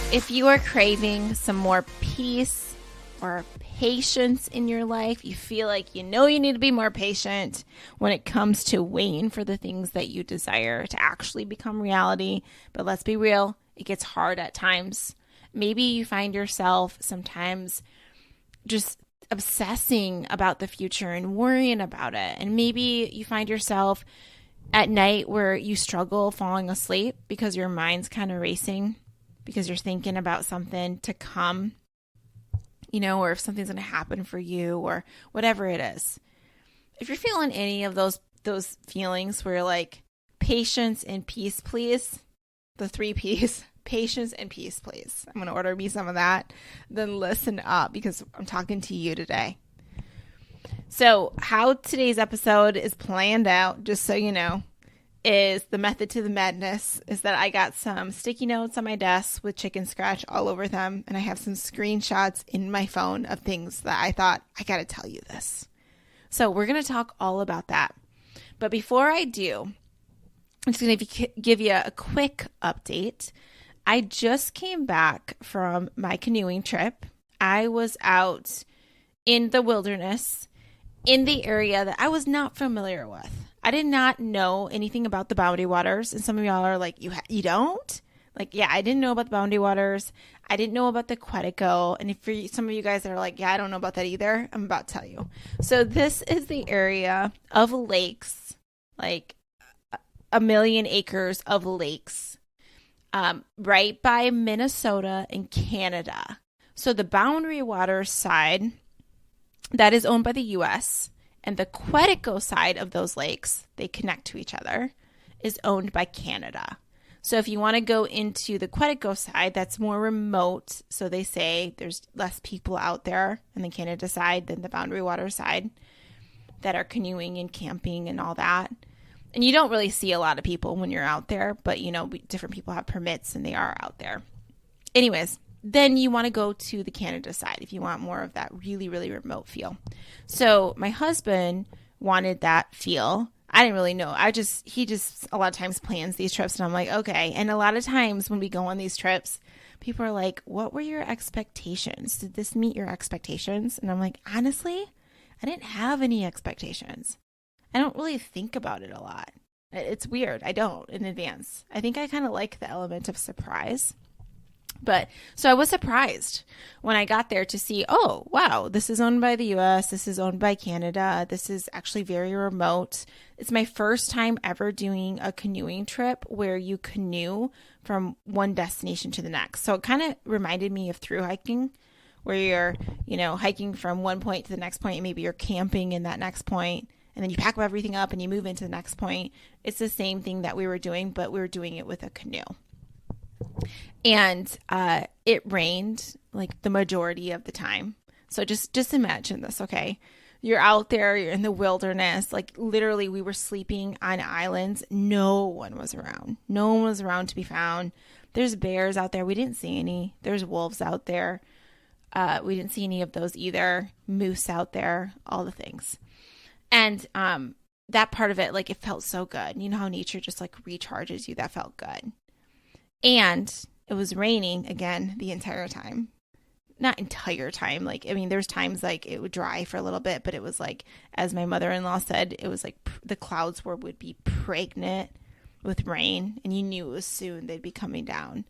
If you are craving some more peace or patience in your life, you feel like you need to be more patient when it comes to waiting for the things that you desire to actually become reality. But let's be real, it gets hard at times. Maybe you find yourself sometimes just obsessing about the future and worrying about it. And maybe you find yourself at night where you struggle falling asleep because your mind's kind of racing, because you're thinking about something to come, or if something's going to happen for you or whatever it is. If you're feeling any of those feelings where you're like, patience and peace, please, the 3 P's, patience and peace, please. I'm going to order me some of that. Then listen up, because I'm talking to you today. So how today's episode is planned out, just so you know, is the method to the madness is that I got some sticky notes on my desk with chicken scratch all over them. And I have some screenshots in my phone of things that I thought, I got to tell you this. So we're going to talk all about that. But before I do, I'm just going to give you a quick update. I just came back from my canoeing trip. I was out in the wilderness in the area that I was not familiar with. I did not know anything about the Boundary Waters. And some of y'all are like, you don't? Like, yeah, I didn't know about the Boundary Waters. I didn't know about the Quetico. And for some of you guys that are like, yeah, I don't know about that either, I'm about to tell you. So this is the area of lakes, like 1 million acres of lakes, right by Minnesota and Canada. So the Boundary Waters side, that is owned by the U.S., and the Quetico side of those lakes, they connect to each other, is owned by Canada. So if you want to go into the Quetico side, that's more remote. So they say there's less people out there on the Canada side than the Boundary Water side that are canoeing and camping and all that. And you don't really see a lot of people when you're out there, but different people have permits and they are out there. Anyways, then you want to go to the Canada side if you want more of that really, really remote feel. So my husband wanted that feel. I didn't really know. He just a lot of times plans these trips, and I'm like, okay. And a lot of times when we go on these trips, people are like, what were your expectations? Did this meet your expectations? And I'm like, honestly, I didn't have any expectations. I don't really think about it a lot. It's weird. I don't in advance. I think I kind of like the element of surprise. But so I was surprised when I got there to see, oh, wow, this is owned by the U.S. This is owned by Canada. This is actually very remote. It's my first time ever doing a canoeing trip where you canoe from one destination to the next. So it kind of reminded me of through hiking, where you're, hiking from one point to the next point, and maybe you're camping in that next point, and then you pack everything up and you move into the next point. It's the same thing that we were doing, but we were doing it with a canoe. And it rained like the majority of the time. So just imagine this, okay? You're out there, you're in the wilderness. Like literally we were sleeping on islands. No one was around. No one was around to be found. There's bears out there. We didn't see any. There's wolves out there. We didn't see any of those either. Moose out there, all the things. And that part of it, like it felt so good. You know how nature just like recharges you? That felt good. And it was raining again the entire time. Not entire time. There's times like it would dry for a little bit, but it was like, as my mother-in-law said, it was like the clouds would be pregnant with rain, and you knew it was soon they'd be coming down.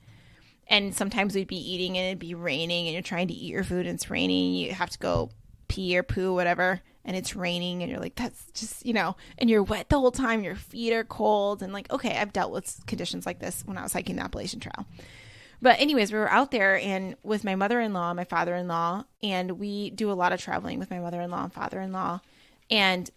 And sometimes we'd be eating and it'd be raining, and you're trying to eat your food and it's raining. You have to go pee or poo, whatever, and it's raining, and you're like, that's just, and you're wet the whole time. Your feet are cold, and like, okay, I've dealt with conditions like this when I was hiking the Appalachian Trail. But anyways, we were out there and with my mother-in-law, my father-in-law, and we do a lot of traveling with my mother-in-law and father-in-law. And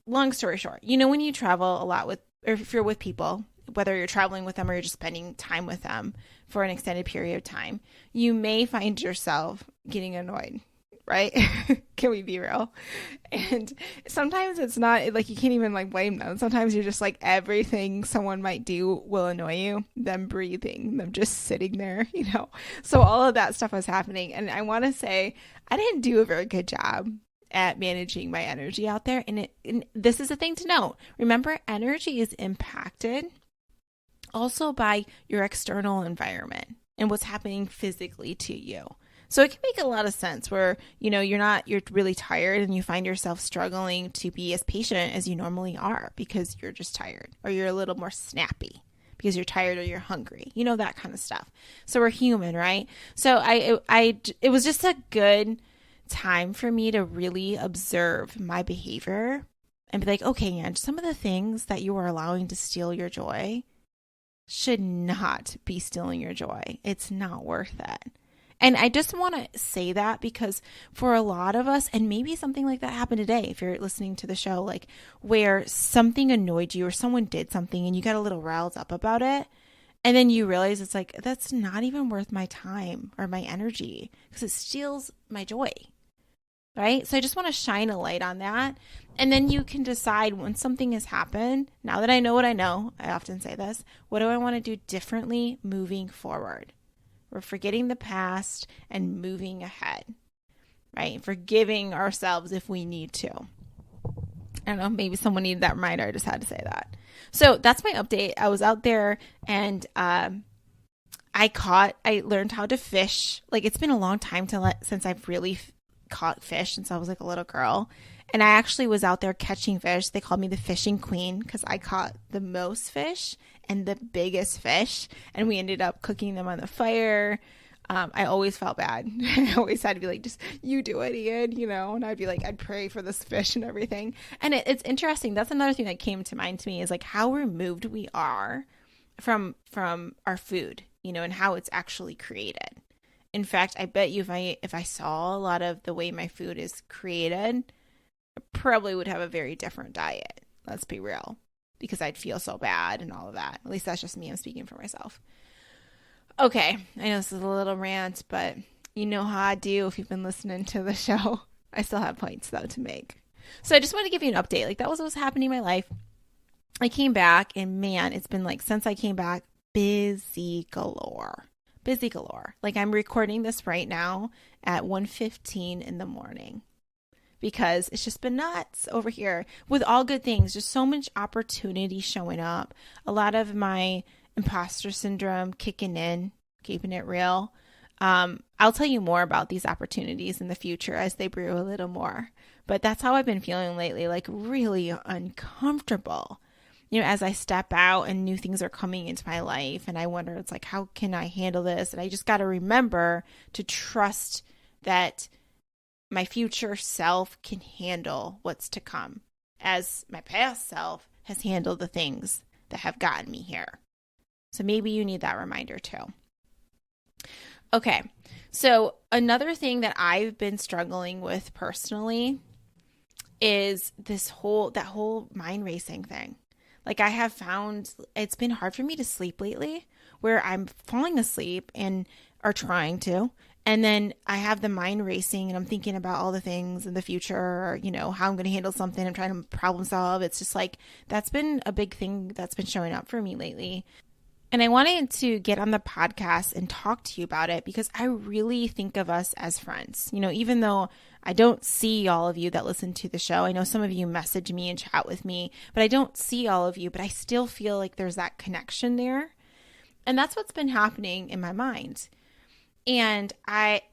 long story short, when you travel a lot or if you're with people, whether you're traveling with them or you're just spending time with them for an extended period of time, you may find yourself getting annoyed. Right? Can we be real? And sometimes it's not like you can't even like blame them. Sometimes you're just like everything someone might do will annoy you. Them breathing, them just sitting there, So all of that stuff was happening. And I want to say I didn't do a very good job at managing my energy out there. And this is a thing to note. Remember, energy is impacted also by your external environment. and what's happening physically to you. So it can make a lot of sense where, you're really tired and you find yourself struggling to be as patient as you normally are because you're just tired, or you're a little more snappy because you're tired or you're hungry, that kind of stuff. So we're human, right? So it was just a good time for me to really observe my behavior and be like, okay, Ange, some of the things that you are allowing to steal your joy should not be stealing your joy. It's not worth it. And I just want to say that because for a lot of us, and maybe something like that happened today, if you're listening to the show, like where something annoyed you or someone did something and you got a little riled up about it, and then you realize it's like, that's not even worth my time or my energy because it steals my joy, right? So I just want to shine a light on that. And then you can decide when something has happened, now that I know what I know, I often say this, what do I want to do differently moving forward? We're forgetting the past and moving ahead, right? Forgiving ourselves if we need to. I don't know, maybe someone needed that reminder. I just had to say that. So that's my update. I was out there and I learned how to fish. Like it's been a long time since I've really caught fish since I was like a little girl. And I actually was out there catching fish. They called me the fishing queen because I caught the most fish and the biggest fish. And we ended up cooking them on the fire. I always felt bad. I always had to be like, just you do it, Ian, and I'd be like, I'd pray for this fish and everything. And it's interesting. That's another thing that came to mind to me is like how removed we are from our food, and how it's actually created. In fact, I bet you if I saw a lot of the way my food is created, I probably would have a very different diet. Let's be real, because I'd feel so bad and all of that. At least that's just me. I'm speaking for myself. Okay, I know this is a little rant, but you know how I do if you've been listening to the show. I still have points, though, to make. So I just want to give you an update. Like, that was what was happening in my life. I came back, and man, it's been like, since I came back, busy galore. Busy galore. Like, I'm recording this right now at 1:15 in the morning because it's just been nuts over here with all good things. Just so much opportunity showing up. A lot of my imposter syndrome kicking in, keeping it real. I'll tell you more about these opportunities in the future as they brew a little more. But that's how I've been feeling lately, like really uncomfortable. As I step out and new things are coming into my life and I wonder, it's like, how can I handle this? And I just got to remember to trust that my future self can handle what's to come, as my past self has handled the things that have gotten me here. So maybe you need that reminder too. Okay, so another thing that I've been struggling with personally is that whole mind racing thing. Like I have found it's been hard for me to sleep lately, where I'm falling asleep or trying to, and then I have the mind racing and I'm thinking about all the things in the future, or, how I'm going to handle something. I'm trying to problem solve. It's just like, that's been a big thing that's been showing up for me lately. And I wanted to get on the podcast and talk to you about it because I really think of us as friends. Even though I don't see all of you that listen to the show, I know some of you message me and chat with me, but I don't see all of you, but I still feel like there's that connection there. And that's what's been happening in my mind. And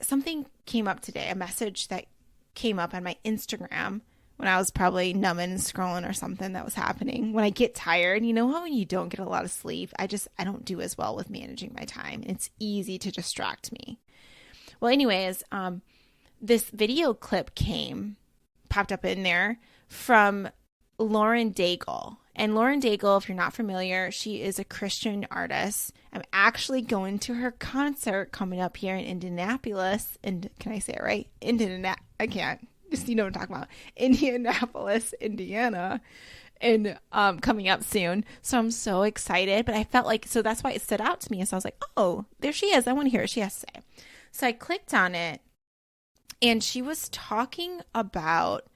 something came up today, a message that came up on my Instagram when I was probably numbing and scrolling or something that was happening. When I get tired, how when you don't get a lot of sleep, I don't do as well with managing my time. It's easy to distract me. Well, anyways, this video clip popped up in there from Lauren Daigle. And Lauren Daigle, if you're not familiar, she is a Christian artist. I'm actually going to her concert coming up here in Indianapolis. And can I say it right? I can't. Just, what I'm talking about. Indianapolis, Indiana. And coming up soon. So I'm so excited. But I felt like, so that's why it stood out to me. And so I was like, oh, there she is. I want to hear what she has to say. So I clicked on it. And she was talking about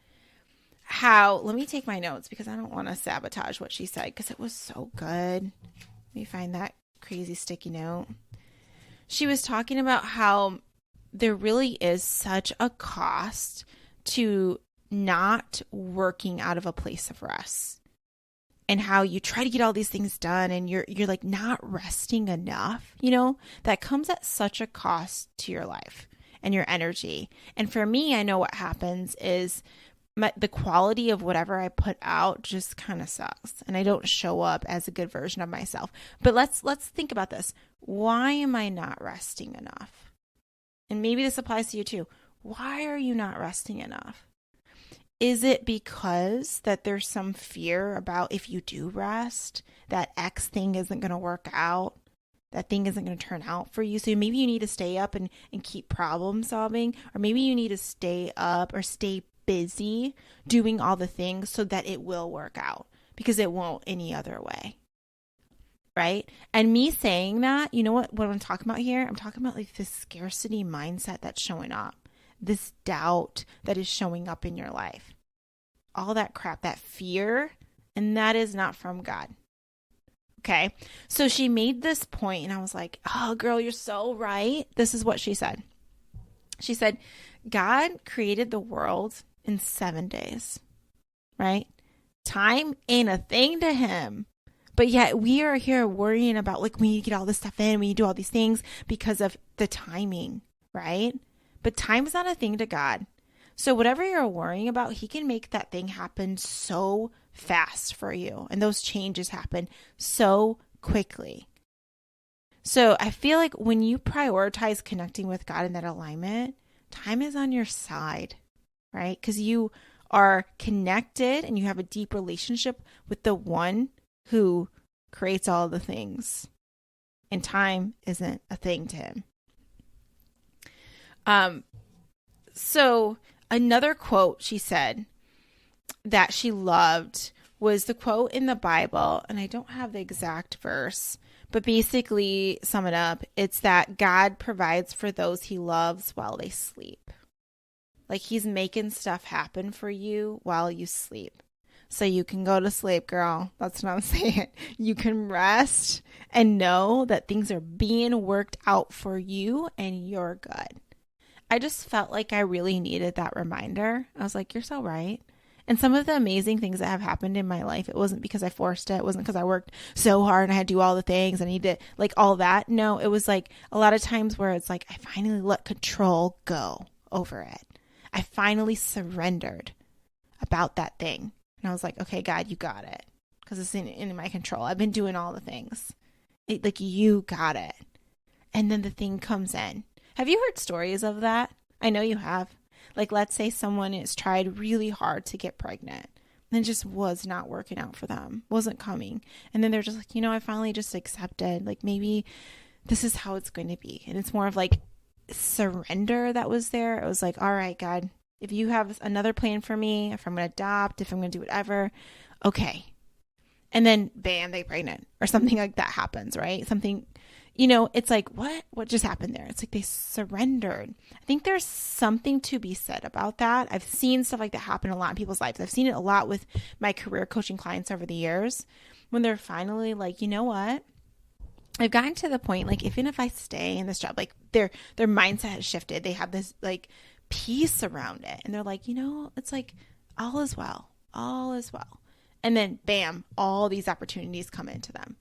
let me take my notes because I don't want to sabotage what she said because it was so good. Let me find that crazy sticky note. She was talking about how there really is such a cost to not working out of a place of rest. and how you try to get all these things done and you're like not resting enough, that comes at such a cost to your life and your energy. And for me, I know what happens is the quality of whatever I put out just kind of sucks, and I don't show up as a good version of myself. But let's think about this. Why am I not resting enough? And maybe this applies to you too. Why are you not resting enough? Is it because that there's some fear about if you do rest, that X thing isn't going to work out? That thing isn't going to turn out for you. So maybe you need to stay up and keep problem solving, or maybe you need to stay up or stay busy doing all the things so that it will work out, because it won't any other way. Right? And me saying that, you know what I'm talking about here? I'm talking about like this scarcity mindset that's showing up, this doubt that is showing up in your life, all that crap, that fear, and that is not from God. Okay. So she made this point and I was like, oh girl, you're so right. This is what she said. She said, God created the world in 7 days, right? Time ain't a thing to him. But yet we are here worrying about like, we need to get all this stuff in, we need to do all these things because of the timing, right? But time is not a thing to God. So whatever you're worrying about, he can make that thing happen so fast for you. And those changes happen so quickly. So I feel like when you prioritize connecting with God in that alignment, time is on your side, right? Because you are connected and you have a deep relationship with the one who creates all the things. And time isn't a thing to him. So another quote she said that she loved was the quote in the Bible, and I don't have the exact verse, but basically sum it up. It's that God provides for those he loves while they sleep. Like he's making stuff happen for you while you sleep. So you can go to sleep, girl. That's what I'm saying. You can rest and know that things are being worked out for you and you're good. I just felt like I really needed that reminder. I was like, you're so right. And some of the amazing things that have happened in my life, it wasn't because I forced it. It wasn't because I worked so hard and I had to do all the things. I need to like all that. No, it was like a lot of times where it's like, I finally let control go over it. I finally surrendered about that thing. And I was like, okay, God, you got it. Because it's in my control. I've been doing all the things. Like, you got it. And then the thing comes in. Have you heard stories of that? I know you have. Like, let's say someone has tried really hard to get pregnant and it just was not working out for them, wasn't coming. And then they're just like, I finally just accepted, like, maybe this is how it's going to be. And it's more of like surrender that was there. It was like, all right, God, if you have another plan for me, if I'm going to adopt, if I'm going to do whatever, okay. And then bam, they pregnant or something like that happens, right? Something, it's like, what just happened there? It's like they surrendered. I think there's something to be said about that. I've seen stuff like that happen a lot in people's lives. I've seen it a lot with my career coaching clients over the years when they're finally like, you know what? I've gotten to the point, like, even if I stay in this job, like their mindset has shifted. They have this like peace around it. And they're like, it's like all is well, all is well. And then bam, all these opportunities come into them.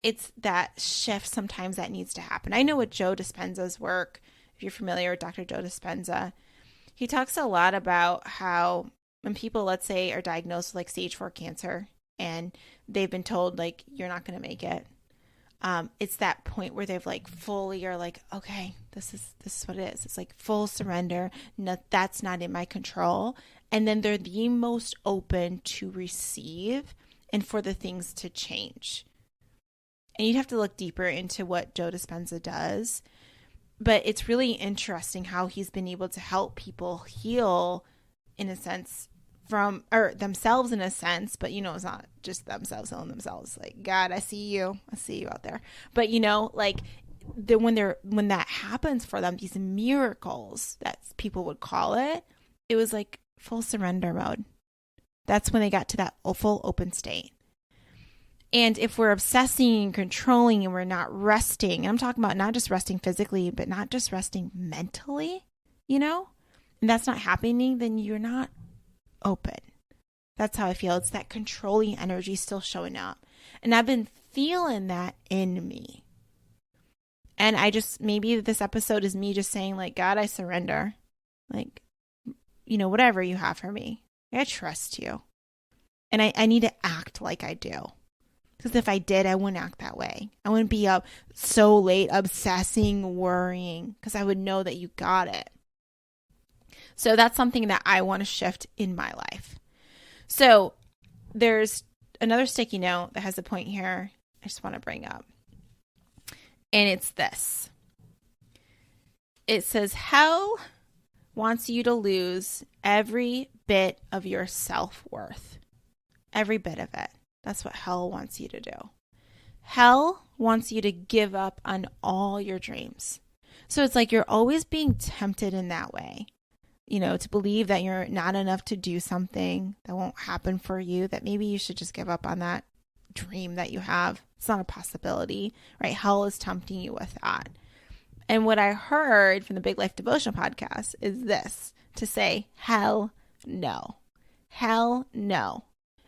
It's that shift sometimes that needs to happen. I know with Joe Dispenza's work, if you're familiar with Dr. Joe Dispenza, he talks a lot about how when people, let's say, are diagnosed with like stage 4 cancer and they've been told like, you're not going to make it. It's that point where they've like fully are like, okay, this is what it is. It's like full surrender. No, that's not in my control. And then they're the most open to receive and for the things to change. And you'd have to look deeper into what Joe Dispenza does. But it's really interesting how he's been able to help people heal, in a sense, from, or themselves in a sense, but it's not just themselves healing themselves. Like, God, I see you out there. But like when that happens for them, these miracles that people would call it, it was like full surrender mode. That's when they got to that full open state. And if we're obsessing and controlling and we're not resting, and I'm talking about not just resting physically, but not just resting mentally, and that's not happening, then you're not open. That's how I feel. It's that controlling energy still showing up. And I've been feeling that in me. And maybe this episode is me just saying, like, God, I surrender. Like, whatever you have for me, I trust you. And I need to act like I do. Because if I did, I wouldn't act that way. I wouldn't be up so late obsessing, worrying, because I would know that you got it. So that's something that I want to shift in my life. So there's another sticky note that has a point here I just want to bring up. And it's this. It says, hell wants you to lose every bit of your self-worth. Every bit of it. That's what hell wants you to do. Hell wants you to give up on all your dreams. So it's like you're always being tempted in that way, to believe that you're not enough to do something that won't happen for you, that maybe you should just give up on that dream that you have. It's not a possibility, right? Hell is tempting you with that. And what I heard from the Big Life Devotional podcast is this, to say, hell no. Hell no.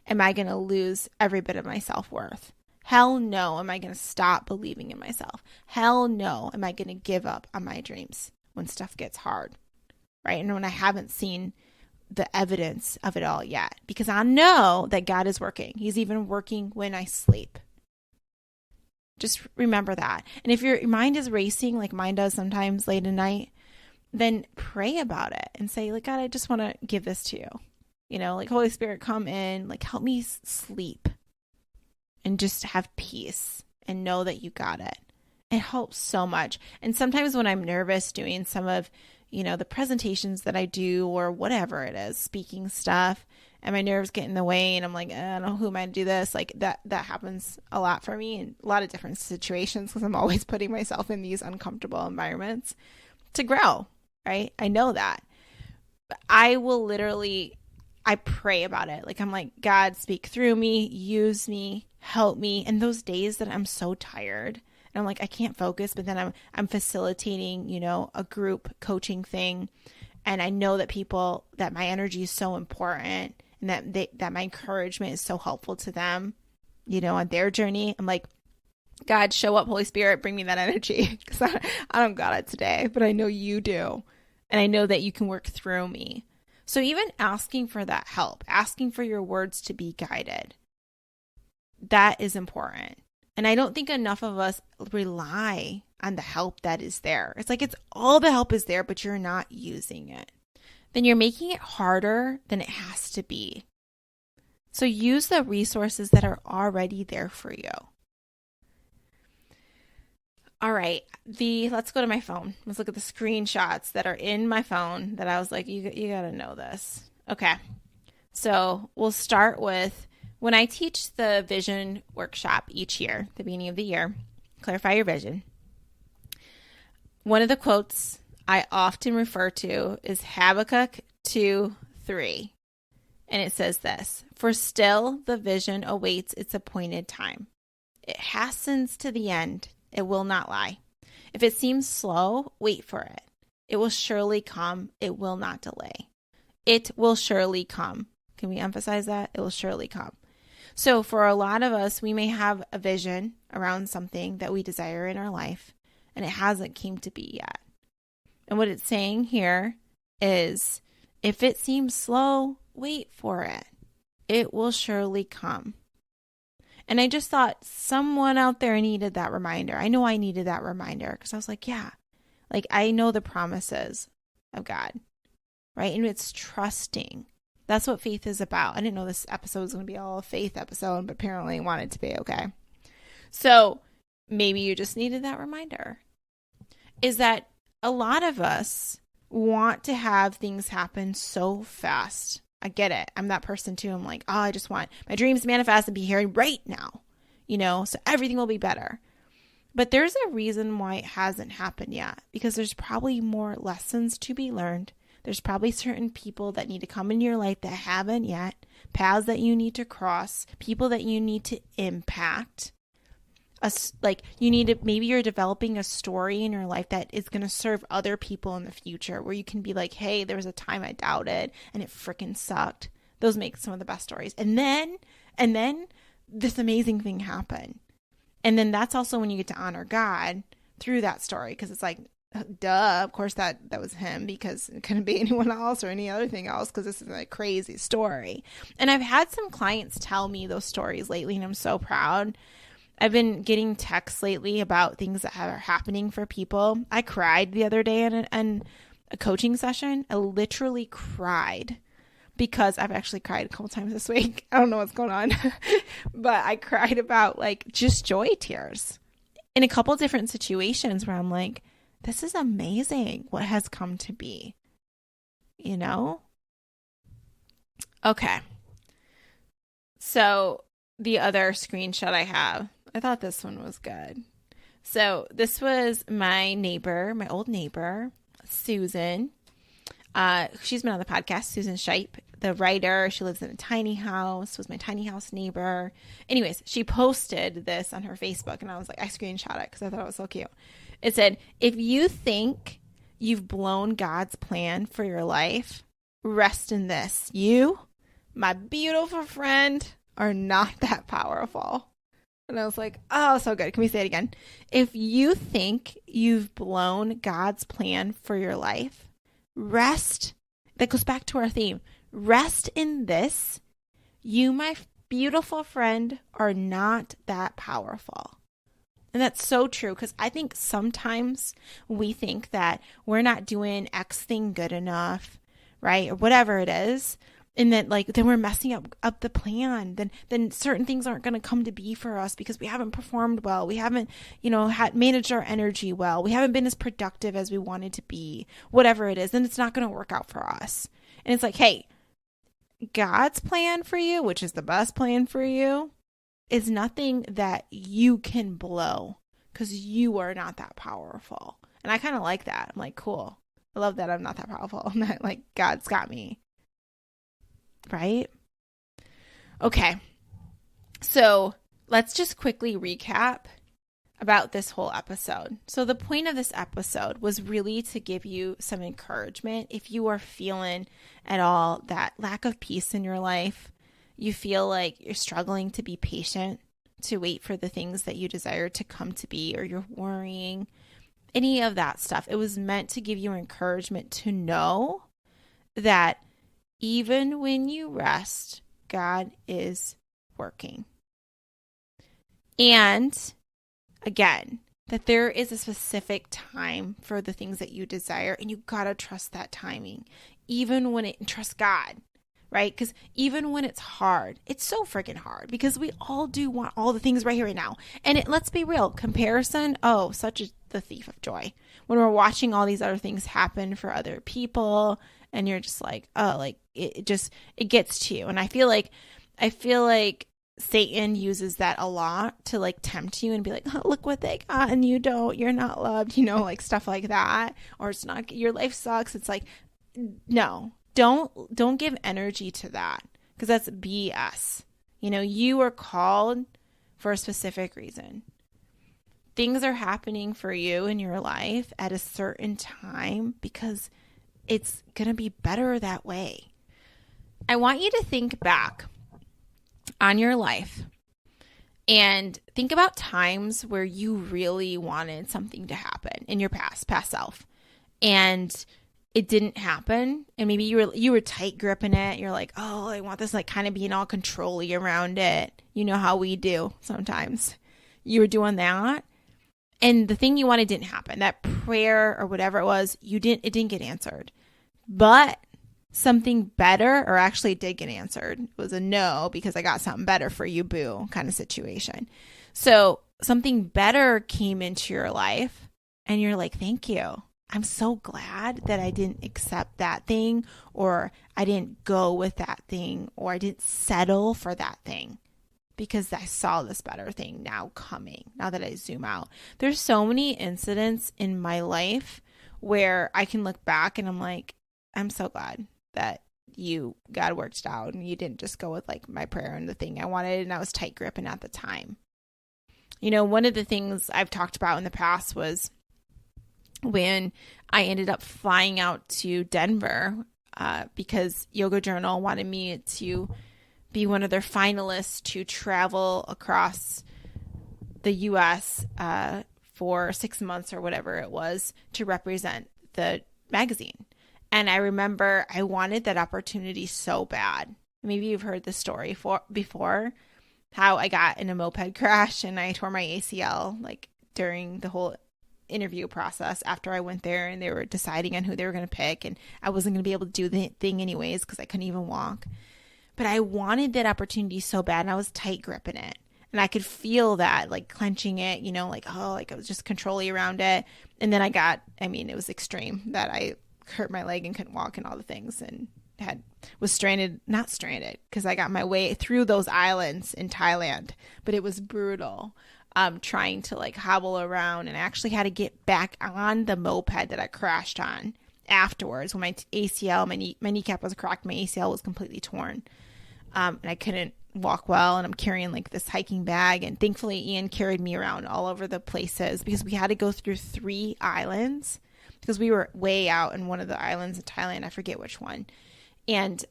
Am I going to lose every bit of my self-worth? Hell no. Am I going to stop believing in myself? Hell no. Am I going to give up on my dreams when stuff gets hard? Right? And when I haven't seen the evidence of it all yet, because I know that God is working. He's even working when I sleep. Just remember that. And if your mind is racing, like mine does sometimes late at night, then pray about it and say, like, God, I just want to give this to you. Like, Holy Spirit, come in, like, help me sleep and just have peace and know that you got it. It helps so much. And sometimes when I'm nervous doing some of, the presentations that I do or whatever it is, speaking stuff, and my nerves get in the way and I'm like, I don't know who am I to do this. Like that happens a lot for me in a lot of different situations because I'm always putting myself in these uncomfortable environments to grow, right? I know that. But I pray about it. Like, I'm like, God, speak through me, use me, help me. And those days that I'm so tired and I'm like, I can't focus, but then I'm facilitating, a group coaching thing. And I know that my energy is so important and that my encouragement is so helpful to them, on their journey. I'm like, God, show up, Holy Spirit, bring me that energy because I don't got it today, but I know you do. And I know that you can work through me. So even asking for that help, asking for your words to be guided, that is important. And I don't think enough of us rely on the help that is there. It's like all the help is there, but you're not using it. Then you're making it harder than it has to be. So use the resources that are already there for you. All right, let's go to my phone. Let's look at the screenshots that are in my phone that I was like, you got to know this. Okay, so we'll start with when I teach the vision workshop each year, the beginning of the year, clarify your vision. One of the quotes I often refer to is Habakkuk 2:3. And it says this, for still the vision awaits its appointed time. It hastens to the end. It will not lie. If it seems slow, wait for it. It will surely come. It will not delay. It will surely come. Can we emphasize that? It will surely come. So for a lot of us, we may have a vision around something that we desire in our life, and it hasn't came to be yet. And what it's saying here is, if it seems slow, wait for it. It will surely come. And I just thought someone out there needed that reminder. I know I needed that reminder because I was like, yeah, like I know the promises of God, right? And it's trusting. That's what faith is about. I didn't know this episode was going to be all a faith episode, but apparently I wanted it to be, okay? So maybe you just needed that reminder. Is that a lot of us want to have things happen so fast. I get it. I'm that person too. I'm like, I just want my dreams to manifest and be here right now, so everything will be better. But there's a reason why it hasn't happened yet, because there's probably more lessons to be learned. There's probably certain people that need to come in your life that haven't yet, paths that you need to cross, people that you need to impact. Maybe you're developing a story in your life that is going to serve other people in the future, where you can be like, hey, there was a time I doubted and it freaking sucked, Those make some of the best stories. And then this amazing thing happened. And then that's also when you get to honor God through that story, because it's like, duh, of course that was him, because it couldn't be anyone else or any other thing else, because this is a crazy story. And I've had some clients tell me those stories lately, and I'm so proud. I've been getting texts lately about things that are happening for people. I cried the other day in a coaching session. I literally cried, because I've actually cried a couple times this week. I don't know what's going on, but I cried about like just joy tears in a couple different situations where I'm like, this is amazing what has come to be, you know? Okay. So the other screenshot I have, I thought this one was good. So this was my neighbor, my old neighbor, Susan. She's been on the podcast, Susan Shipe, the writer. She lives in a tiny house, was my tiny house neighbor. Anyways, she posted this on her Facebook, and I was like, I screenshot it because I thought it was so cute. It said, if you think you've blown God's plan for your life, rest in this. You, my beautiful friend, are not that powerful. And I was like, oh, so good. Can we say it again? If you think you've blown God's plan for your life, rest. That goes back to our theme. Rest in this. You, my beautiful friend, are not that powerful. And that's so true, because I think sometimes we think that we're not doing X thing good enough, right? Or whatever it is. And that then we're messing up the plan. Then certain things aren't going to come to be for us because we haven't performed well. We haven't, managed our energy well. We haven't been as productive as we wanted to be, whatever it is. Then it's not going to work out for us. And it's like, hey, God's plan for you, which is the best plan for you, is nothing that you can blow, because you are not that powerful. And I kind of like that. I'm like, cool. I love that I'm not that powerful. I'm not like, God's got me. Right? Okay. So let's just quickly recap about this whole episode. So the point of this episode was really to give you some encouragement. If you are feeling at all that lack of peace in your life, you feel like you're struggling to be patient, to wait for the things that you desire to come to be, or you're worrying, any of that stuff, it was meant to give you encouragement to know that even when you rest, God is working. And again, that there is a specific time for the things that you desire, and you gotta trust that timing, even when trust God, right? Because even when it's hard, it's so freaking hard, because we all do want all the things right here, right now. And let's be real, comparison, such is the thief of joy. When we're watching all these other things happen for other people, and you're just like, it gets to you. And I feel like Satan uses that a lot to tempt you and be like, oh, look what they got and you don't, you're not loved, stuff like that. Or it's not, your life sucks. It's like, no, don't give energy to that, because that's BS. You are called for a specific reason. Things are happening for you in your life at a certain time because it's going to be better that way. I want you to think back on your life and think about times where you really wanted something to happen in your past self, and it didn't happen. And maybe you were tight gripping it. You're like, oh, I want this, kind of being all controlly around it. You know how we do sometimes. You were doing that, and the thing you wanted didn't happen. That prayer or whatever it was, it didn't get answered. But something better, or actually it did get answered. It was a no, because I got something better for you, boo, kind of situation. So something better came into your life, and you're like, thank you. I'm so glad that I didn't accept that thing, or I didn't go with that thing, or I didn't settle for that thing, because I saw this better thing now coming, now that I zoom out. There's so many incidents in my life where I can look back and I'm like, I'm so glad that God worked it out, and you didn't just go with my prayer and the thing I wanted, and I was tight gripping at the time. One of the things I've talked about in the past was when I ended up flying out to Denver because Yoga Journal wanted me to be one of their finalists to travel across the U.S. For 6 months or whatever it was to represent the magazine. And I remember I wanted that opportunity so bad. Maybe you've heard this story before, how I got in a moped crash and I tore my ACL like during the whole interview process after I went there, and they were deciding on who they were going to pick, and I wasn't going to be able to do the thing anyways because I couldn't even walk. But I wanted that opportunity so bad, and I was tight gripping it. And I could feel that, like clenching it, you know, like, oh, like I was just controlling around it. And then it was extreme that I hurt my leg and couldn't walk and all the things, and was not stranded because I got my way through those islands in Thailand, but it was brutal. Trying to like hobble around, and I actually had to get back on the moped that I crashed on afterwards when my ACL, my kneecap was cracked, my ACL was completely torn. And I couldn't walk well, and I'm carrying like this hiking bag, and thankfully Ian carried me around all over the places because we had to go through 3 islands because we were way out in one of the islands in Thailand. I forget which one. And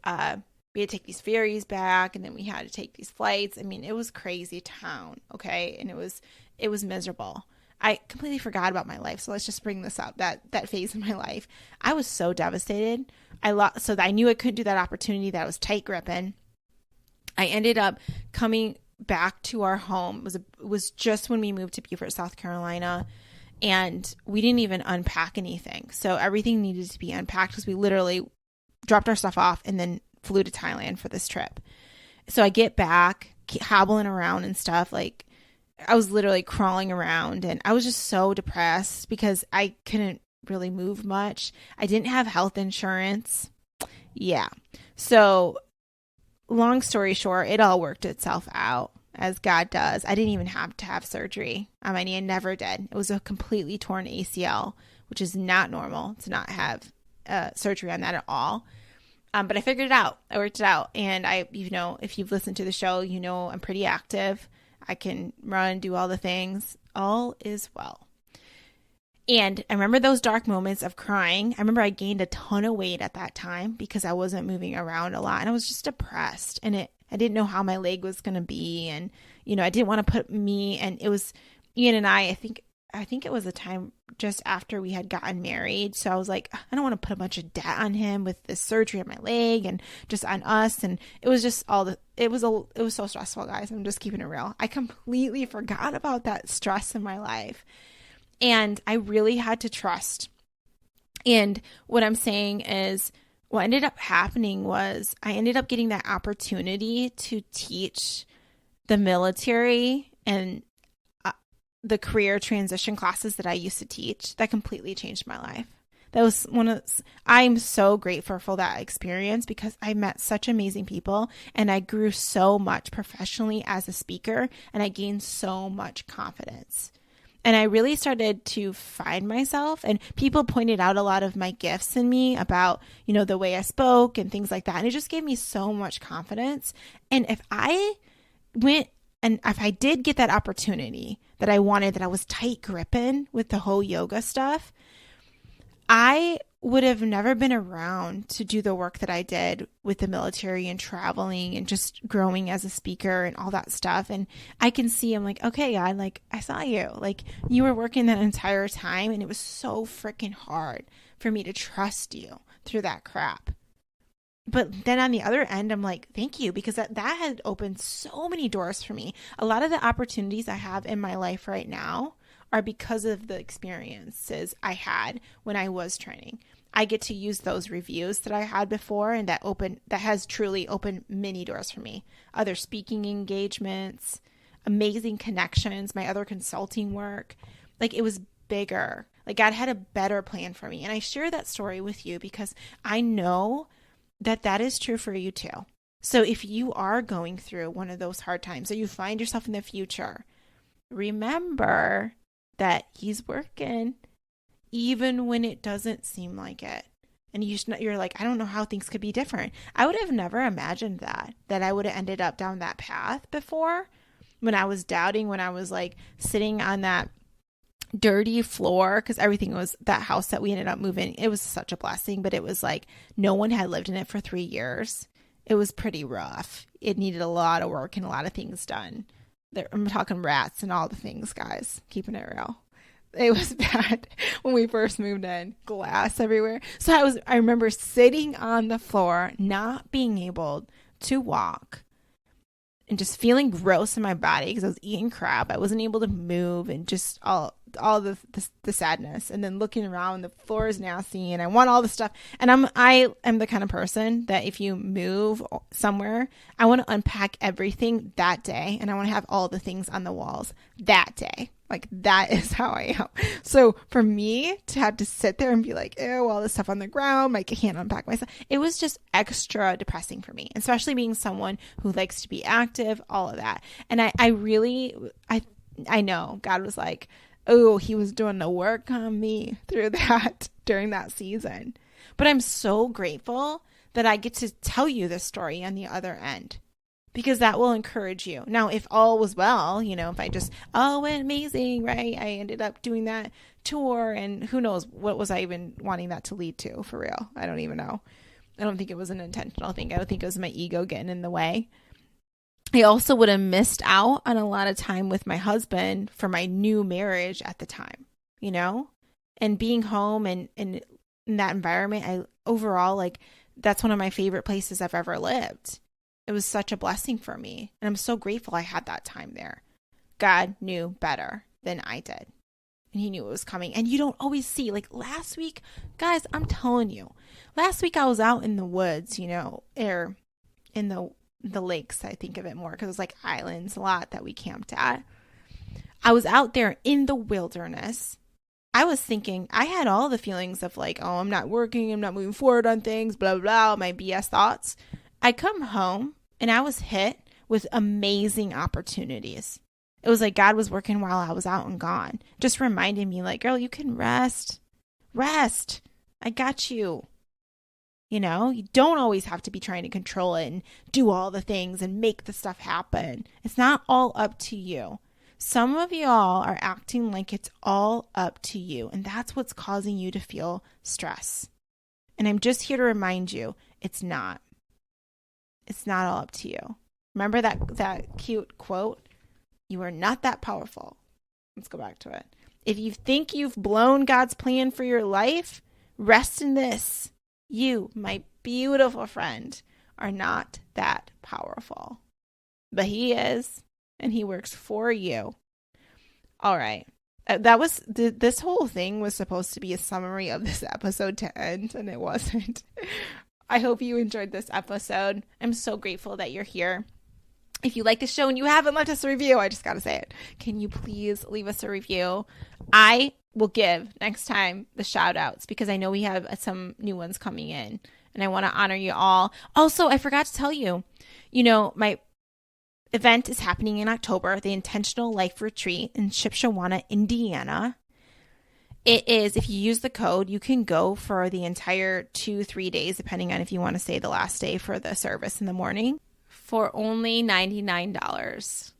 we had to take these ferries back, and then we had to take these flights. I mean, it was crazy town, okay? And it was miserable. I completely forgot about my life, so let's just bring this up, that phase in my life. I was so devastated. So I knew I couldn't do that opportunity that I was tight gripping. I ended up coming back to our home. It was just when we moved to Beaufort, South Carolina, and we didn't even unpack anything. So everything needed to be unpacked because we literally dropped our stuff off and then flew to Thailand for this trip. So I get back, hobbling around and stuff. Like I was literally crawling around, and I was just so depressed because I couldn't really move much. I didn't have health insurance. Yeah. So long story short, it all worked itself out as God does. I didn't even have to have surgery on my knee. I never did. It was a completely torn ACL, which is not normal to not have surgery on that at all. But I figured it out. I worked it out. And if you've listened to the show, you know I'm pretty active. I can run, do all the things. All is well. And I remember those dark moments of crying. I remember I gained a ton of weight at that time because I wasn't moving around a lot, and I was just depressed. And I didn't know how my leg was going to be. And, I didn't want to put me, and it was Ian and I think it was a time just after we had gotten married. So I was like, I don't want to put a bunch of debt on him with this surgery on my leg and just on us. And it was just it was so stressful, guys. I'm just keeping it real. I completely forgot about that stress in my life. And I really had to trust. And what I'm saying is what ended up happening was I ended up getting that opportunity to teach the military and the career transition classes that I used to teach. That completely changed my life. That was I'm so grateful for that experience because I met such amazing people, and I grew so much professionally as a speaker, and I gained so much confidence. And I really started to find myself, and people pointed out a lot of my gifts in me about, the way I spoke and things like that. And it just gave me so much confidence. And if I did get that opportunity that I wanted, that I was tight gripping with the whole yoga stuff, I would have never been around to do the work that I did with the military and traveling and just growing as a speaker and all that stuff. And I can see, I'm like, okay, God, like I saw you, like you were working that entire time. And it was so freaking hard for me to trust you through that crap. But then on the other end, I'm like, thank you, because that had opened so many doors for me. A lot of the opportunities I have in my life right now are because of the experiences I had when I was training. I get to use those reviews that I had before, and that has truly opened many doors for me. Other speaking engagements, amazing connections, my other consulting work. Like it was bigger. Like God had a better plan for me. And I share that story with you because I know that is true for you too. So if you are going through one of those hard times, or you find yourself in the future, remember that He's working even when it doesn't seem like it. And you're like, I don't know how things could be different. I would have never imagined that I would have ended up down that path before, when I was doubting, when I was like sitting on that dirty floor, because everything was that house that we ended up moving. It was such a blessing, but it was like no one had lived in it for 3 years. It was pretty rough. It needed a lot of work and a lot of things done. I'm talking rats and all the things, guys. Keeping it real. It was bad when we first moved in. Glass everywhere. So I remember sitting on the floor, not being able to walk, and just feeling gross in my body because I was eating crap. I wasn't able to move, and just all the sadness. And then looking around, the floor is nasty, and I want all the stuff. And I am the kind of person that if you move somewhere, I want to unpack everything that day, and I want to have all the things on the walls that day. Like, that is how I am. So for me to have to sit there and be like, ew, all this stuff on the ground, I can't unpack myself. It was just extra depressing for me, especially being someone who likes to be active, all of that. And I know God was like, oh, he was doing the work on me through that during that season. But I'm so grateful that I get to tell you this story on the other end, because that will encourage you. Now, if all was well, if I just, went amazing, right? I ended up doing that tour, and who knows, what was I even wanting that to lead to, for real? I don't even know. I don't think it was an intentional thing. I don't think it was my ego getting in the way. I also would have missed out on a lot of time with my husband for my new marriage at the time, and being home and in that environment. That's one of my favorite places I've ever lived. It was such a blessing for me, and I'm so grateful I had that time there. God knew better than I did, and he knew it was coming. And you don't always see, like last week, guys, I'm telling you, last week I was out in the woods, or in the lakes. I think of it more because it was like islands a lot that we camped at. I was out there in the wilderness. I was thinking, I had all the feelings of like, oh, I'm not working, I'm not moving forward on things, blah, blah, my BS thoughts. I come home and I was hit with amazing opportunities. It was like God was working while I was out and gone, just reminding me like, girl, you can rest. I got you. You don't always have to be trying to control it and do all the things and make the stuff happen. It's not all up to you. Some of y'all are acting like it's all up to you, and that's what's causing you to feel stress. And I'm just here to remind you, it's not. It's not all up to you. Remember that cute quote? You are not that powerful. Let's go back to it. If you think you've blown God's plan for your life, rest in this. You, my beautiful friend, are not that powerful. But he is, and he works for you. All right. This whole thing was supposed to be a summary of this episode to end, and it wasn't. I hope you enjoyed this episode. I'm so grateful that you're here. If you like the show and you haven't left us a review, I just got to say it. Can you please leave us a review? I will give next time the shout outs, because I know we have some new ones coming in, and I want to honor you all. Also, I forgot to tell you, my event is happening in October, the Intentional Life Retreat in Shipshewana, Indiana. It is, if you use the code, you can go for the entire 2-3 days, depending on if you want to stay the last day for the service in the morning, for only $99.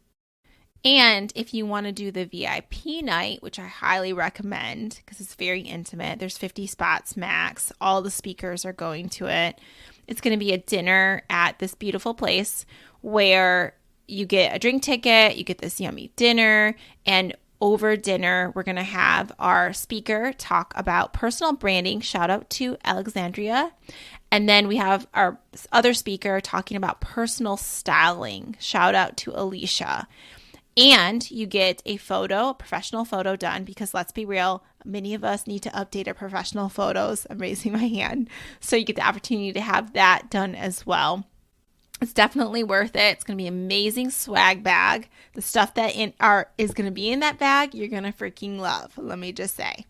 And if you want to do the VIP night, which I highly recommend because it's very intimate, there's 50 spots max. All the speakers are going to it. It's going to be a dinner at this beautiful place where you get a drink ticket, you get this yummy dinner, and over dinner, we're going to have our speaker talk about personal branding. Shout out to Alexandria. And then we have our other speaker talking about personal styling. Shout out to Alicia. And you get a professional photo done, because let's be real, many of us need to update our professional photos. I'm raising my hand. So you get the opportunity to have that done as well. It's definitely worth it. It's going to be an amazing swag bag. The stuff that is going to be in that bag, you're going to freaking love. Let me just say.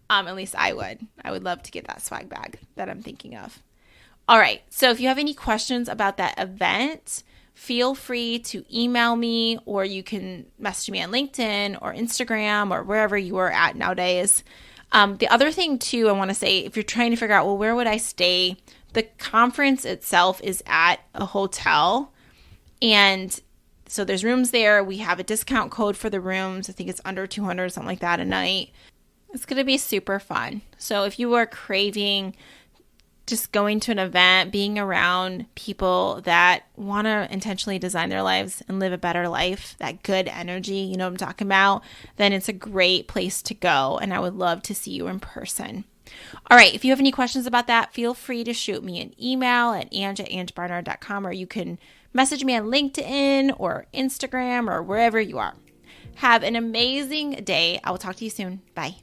At least I would. I would love to get that swag bag that I'm thinking of. All right. So if you have any questions about that event, feel free to email me, or you can message me on LinkedIn or Instagram or wherever you are at nowadays. The other thing too, I want to say, if you're trying to figure out, well, where would I stay? The conference itself is at a hotel, and So there's rooms there. We have a discount code for the rooms. I think it's under $200, something like that a night. It's going to be super fun. So if you are craving just going to an event, being around people that want to intentionally design their lives and live a better life, that good energy, you know what I'm talking about, then it's a great place to go. And I would love to see you in person. All right. If you have any questions about that, feel free to shoot me an email at ange@angebarnard.com, or you can message me on LinkedIn or Instagram or wherever you are. Have an amazing day. I will talk to you soon. Bye.